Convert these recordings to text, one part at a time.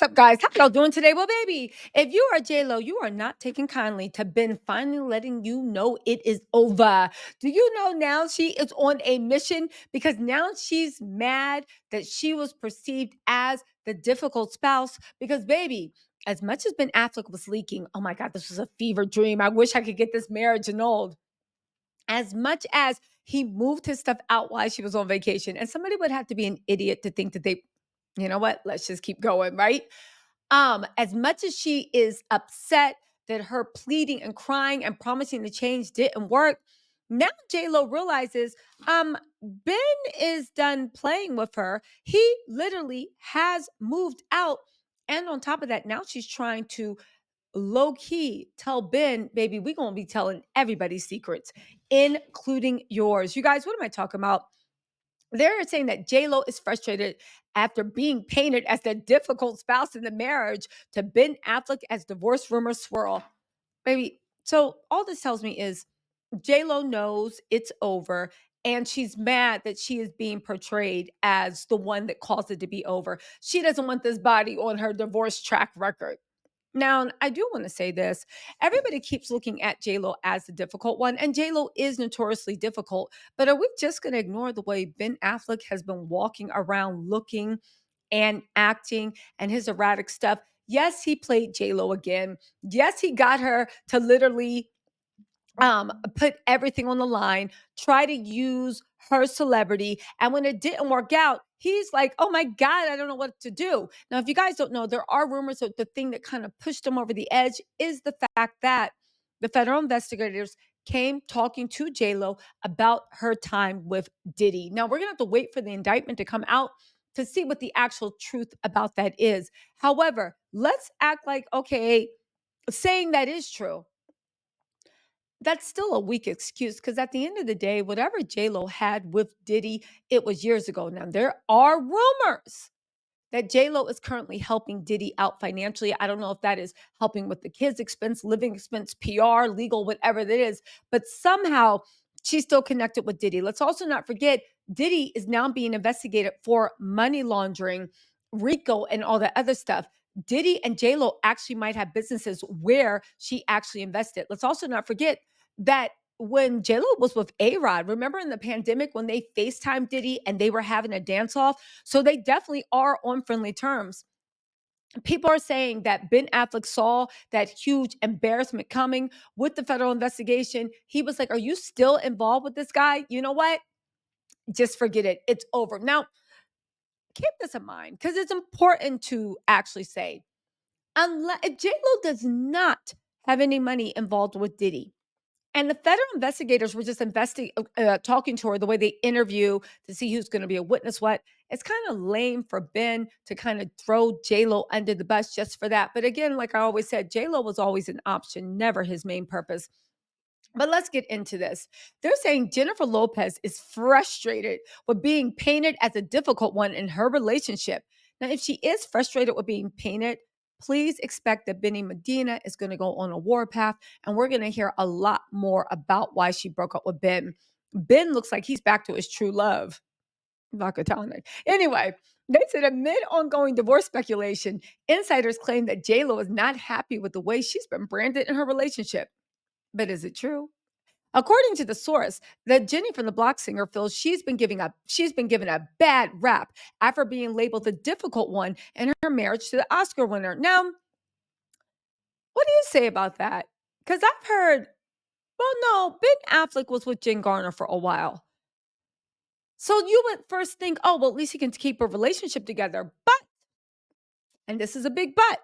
What's up, guys? How y'all doing today? Well, baby, if you are J-Lo, you are not taking kindly to Ben finally letting you know it is over. Do you know now she is on a mission because now she's mad that she was perceived as the difficult spouse? Because, baby, as much as Ben Affleck was leaking, oh my God, this was a fever dream. I wish I could get this marriage annulled. As much as he moved his stuff out while she was on vacation, and somebody would have to be an idiot to think that they, you know what, let's just keep going, right? As much as she is upset that her pleading and crying and promising the change didn't work, now J-Lo realizes Ben is done playing with her. He literally has moved out. And on top of that, now she's trying to low key tell Ben, baby, we're going to be telling everybody's secrets, including yours. You guys, what am I talking about? They're saying that J-Lo is frustrated after being painted as the difficult spouse in the marriage to Ben Affleck as divorce rumors swirl. Baby, so all this tells me is J-Lo knows it's over and she's mad that she is being portrayed as the one that caused it to be over. She doesn't want this body on her divorce track record. Now, I do want to say this. Everybody keeps looking at J-Lo as the difficult one, and J-Lo is notoriously difficult. But are we just going to ignore the way Ben Affleck has been walking around looking and acting and his erratic stuff? Yes, he played J-Lo again. Yes, he got her to literally put everything on the line, try to use her celebrity. And when it didn't work out, he's like, oh my God, I don't know what to do. Now, if you guys don't know, there are rumors that the thing that kind of pushed him over the edge is the fact that the federal investigators came talking to J-Lo about her time with Diddy. Now, we're going to have to wait for the indictment to come out to see what the actual truth about that is. However, let's act like, okay, saying that is true, that's still a weak excuse because at the end of the day, whatever J-Lo had with Diddy, it was years ago. Now, there are rumors that J-Lo is currently helping Diddy out financially. I don't know if that is helping with the kids' expense, living expense, PR, legal, whatever that is, but somehow she's still connected with Diddy. Let's also not forget Diddy is now being investigated for money laundering, RICO, and all that other stuff. Diddy and J-Lo actually might have businesses where she actually invested. Let's also not forget that when J-Lo was with A-Rod, remember in the pandemic when they FaceTime Diddy and they were having a dance off? So they definitely are on friendly terms. People are saying that Ben Affleck saw that huge embarrassment coming with the federal investigation. He was like, are you still involved with this guy? You know what? Just forget it. It's over. Now, keep this in mind because it's important to actually say, unless if J-Lo does not have any money involved with Diddy, and the federal investigators were just talking to her the way they interview to see who's going to be a witness. What it's kind of lame for Ben to kind of throw J Lo under the bus just for that. But again, like I always said, J Lo was always an option, never his main purpose. But let's get into this. They're saying Jennifer Lopez is frustrated with being painted as a difficult one in her relationship. Now, if she is frustrated with being painted, please expect that Benny Medina is going to go on a warpath, and we're going to hear a lot more about why she broke up with Ben. Ben looks like he's back to his true love. Vakatana. Anyway, they said amid ongoing divorce speculation, insiders claim that J-Lo is not happy with the way she's been branded in her relationship. But is it true? According to the source, the Jenny from the Block singer feels she's been given a bad rap after being labeled the difficult one in her marriage to the Oscar winner. Now, what do you say about that? Because I've heard, well, no, Ben Affleck was with Jen Garner for a while. So you would first think, oh, well, at least he can keep a relationship together. But, and this is a big but,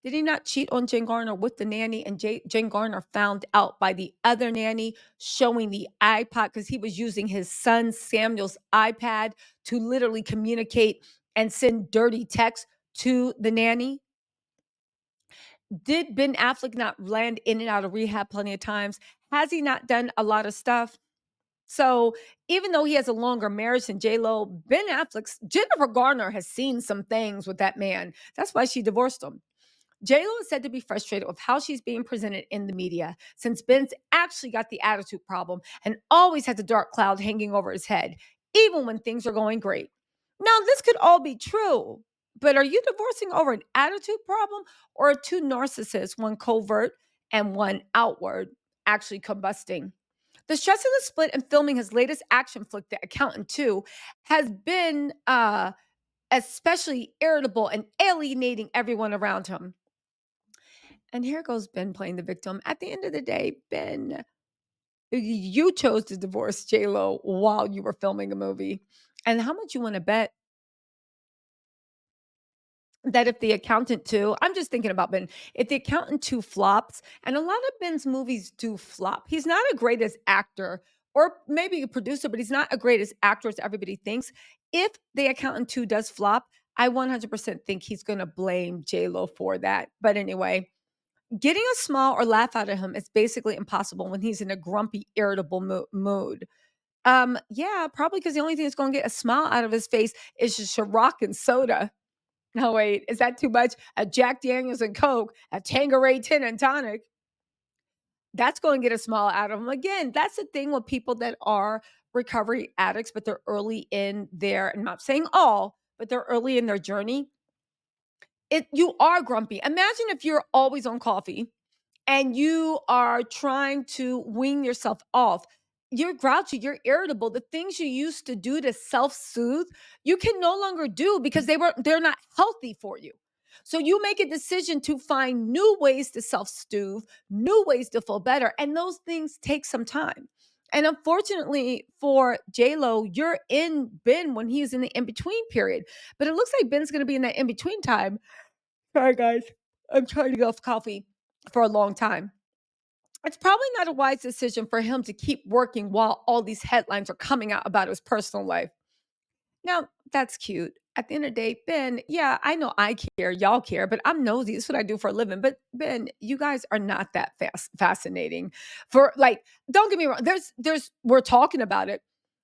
did he not cheat on Jen Garner with the nanny? And Jen Garner found out by the other nanny showing the iPod because he was using his son Samuel's iPad to literally communicate and send dirty texts to the nanny. Did Ben Affleck not land in and out of rehab plenty of times? Has he not done a lot of stuff? So even though he has a longer marriage than J Lo, Ben Affleck's Jennifer Garner has seen some things with that man. That's why she divorced him. J-Lo is said to be frustrated with how she's being presented in the media since Ben's actually got the attitude problem and always has a dark cloud hanging over his head, even when things are going great. Now, this could all be true, But are you divorcing over an attitude problem or two narcissists, one covert and one outward, actually combusting? The stress of the split and filming his latest action flick, The Accountant 2, has been especially irritable and alienating everyone around him. And here goes Ben playing the victim. At the end of the day, Ben, you chose to divorce J Lo while you were filming a movie. And how much you want to bet that if The Accountant 2, I'm just thinking about Ben, if The Accountant 2 flops, and a lot of Ben's movies do flop, he's not a greatest actor or maybe a producer, but he's not a greatest actor as everybody thinks. If The Accountant 2 does flop, I 100% think he's going to blame J-Lo for that. But anyway, getting a smile or laugh out of him is basically impossible when he's in a grumpy, irritable mood. Yeah, probably because the only thing that's going to get a smile out of his face is just Ciroc and soda. No, wait, is that too much? A Jack Daniels and Coke, a Tanqueray Gin and Tonic. That's going to get a smile out of them. Again, that's the thing with people that are recovery addicts, but they're early in their, I'm not saying all, but they're early in their journey. You are grumpy. Imagine if you're always on coffee and you are trying to wean yourself off. You're grouchy, you're irritable. The things you used to do to self-soothe, you can no longer do because they're not healthy for you. So you make a decision to find new ways to self-soothe, new ways to feel better, and those things take some time. And unfortunately for J-Lo, you're in Ben when he's in the in-between period. But it looks like Ben's going to be in that in-between time. Sorry, guys. I'm trying to get off coffee for a long time. It's probably not a wise decision for him to keep working while all these headlines are coming out about his personal life. Now, that's cute. At the end of the day, Ben, yeah, I know I care, y'all care, but I'm nosy. This is what I do for a living. But Ben, you guys are not that fascinating. For like, don't get me wrong. We're talking about it,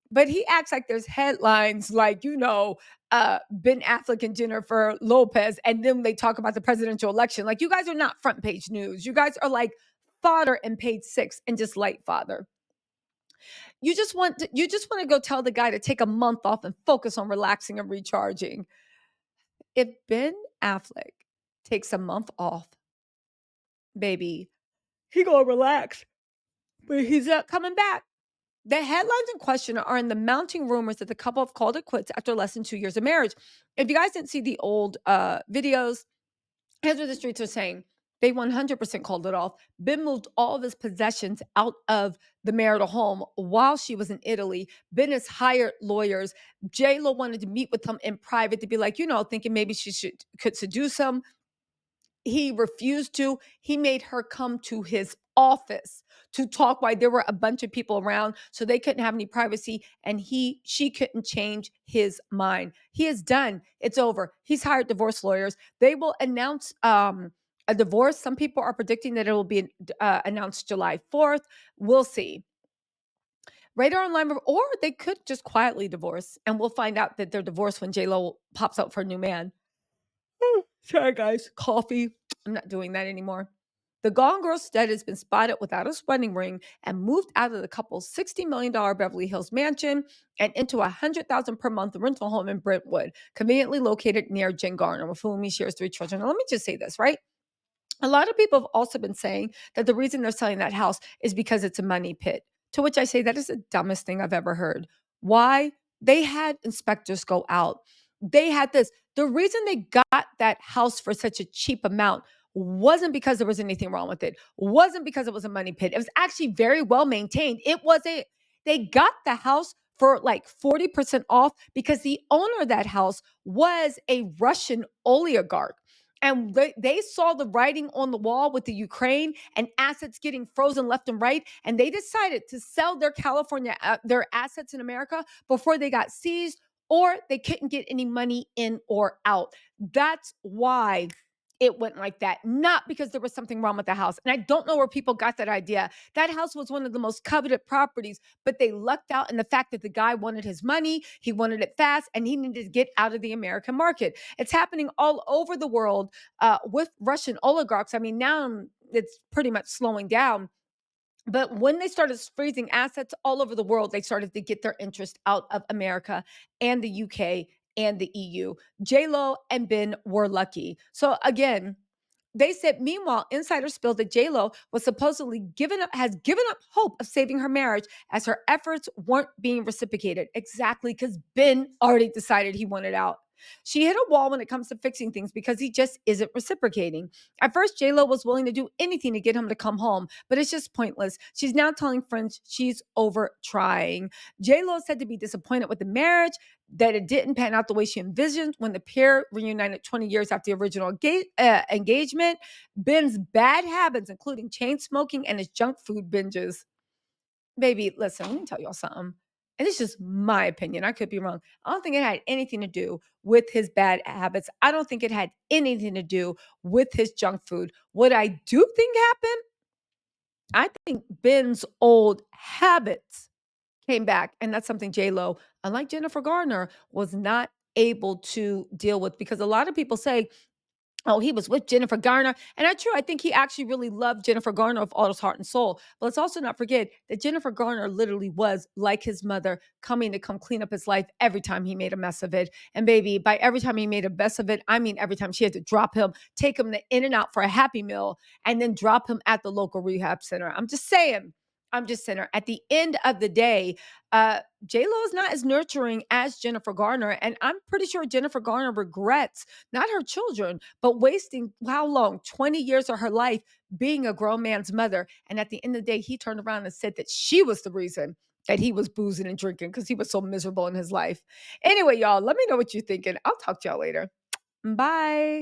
but he acts like there's headlines like, Ben Affleck and Jennifer Lopez, and then they talk about the presidential election. Like, you guys are not front page news. You guys are like fodder in page 6 and just light fodder. You just want to go tell the guy to take a month off and focus on relaxing and recharging. If Ben Affleck takes a month off, baby, he gonna relax, but he's not coming back. The headlines in question are in the mounting rumors that the couple have called it quits after less than 2 years of marriage. If you guys didn't see the old videos, here's what the streets are saying. They 100% called it off. Ben moved all of his possessions out of the marital home while she was in Italy. Ben has hired lawyers. J Lo wanted to meet with him in private to be like, thinking maybe could seduce him. He refused to. He made her come to his office to talk while there were a bunch of people around, so they couldn't have any privacy, and she couldn't change his mind. He is done. It's over. He's hired divorce lawyers. They will announce a divorce. Some people are predicting that it will be announced July 4th. We'll see. Radar online, or they could just quietly divorce, and we'll find out that they're divorced when J Lo pops out for a new man. Sorry, guys. Coffee. I'm not doing that anymore. The Gone Girl stud has been spotted without a wedding ring and moved out of the couple's $60 million Beverly Hills mansion and into a $100,000 per month rental home in Brentwood, conveniently located near Jen Garner, with whom he shares 3 children. Now, let me just say this, right? A lot of people have also been saying that the reason they're selling that house is because it's a money pit, to which I say that is the dumbest thing I've ever heard. Why? They had inspectors go out. They had this. The reason they got that house for such a cheap amount wasn't because there was anything wrong with it, wasn't because it was a money pit. It was actually very well maintained. They got the house for like 40% off because the owner of that house was a Russian oligarch. And they saw the writing on the wall with the Ukraine and assets getting frozen left and right. And they decided to sell their assets in America before they got seized or they couldn't get any money in or out. That's why it went like that, not because there was something wrong with the house. And I don't know where people got that idea. That house was one of the most coveted properties, but they lucked out in the fact that the guy wanted his money, he wanted it fast, and he needed to get out of the American market. It's happening all over the world with Russian oligarchs. I mean, now it's pretty much slowing down. But when they started freezing assets all over the world, they started to get their interest out of America and the UK and the EU. J Lo and Ben were lucky. So again, they said, meanwhile, insiders spilled that Lo was supposedly given up hope of saving her marriage as her efforts weren't being reciprocated. Exactly, because Ben already decided he wanted out. She hit a wall when it comes to fixing things because he just isn't reciprocating. At first, Lo was willing to do anything to get him to come home, but it's just pointless. She's now telling friends she's over trying. Lo said to be disappointed with the marriage, that it didn't pan out the way she envisioned when the pair reunited 20 years after the original engagement. Ben's bad habits, including chain smoking and his junk food binges. Baby, listen, let me tell y'all something. And it's just my opinion. I could be wrong. I don't think it had anything to do with his bad habits. I don't think it had anything to do with his junk food. What I do think happened, I think Ben's old habits came back, and that's something J Lo, unlike Jennifer Garner, was not able to deal with, because a lot of people say, oh, he was with Jennifer Garner. And that's true. I think he actually really loved Jennifer Garner with all his heart and soul. But let's also not forget that Jennifer Garner literally was like his mother, coming to come clean up his life every time he made a mess of it. And baby, by every time he made a mess of it, I mean every time she had to drop him, take him to In and Out for a Happy Meal, and then drop him at the local rehab center. I'm just saying. I'm just saying. At the end of the day, J Lo is not as nurturing as Jennifer Garner, and I'm pretty sure Jennifer Garner regrets not her children, but wasting how long? 20 years of her life being a grown man's mother. And at the end of the day, he turned around and said that she was the reason that he was boozing and drinking because he was so miserable in his life. Anyway, y'all, let me know what you're thinking. I'll talk to y'all later. Bye.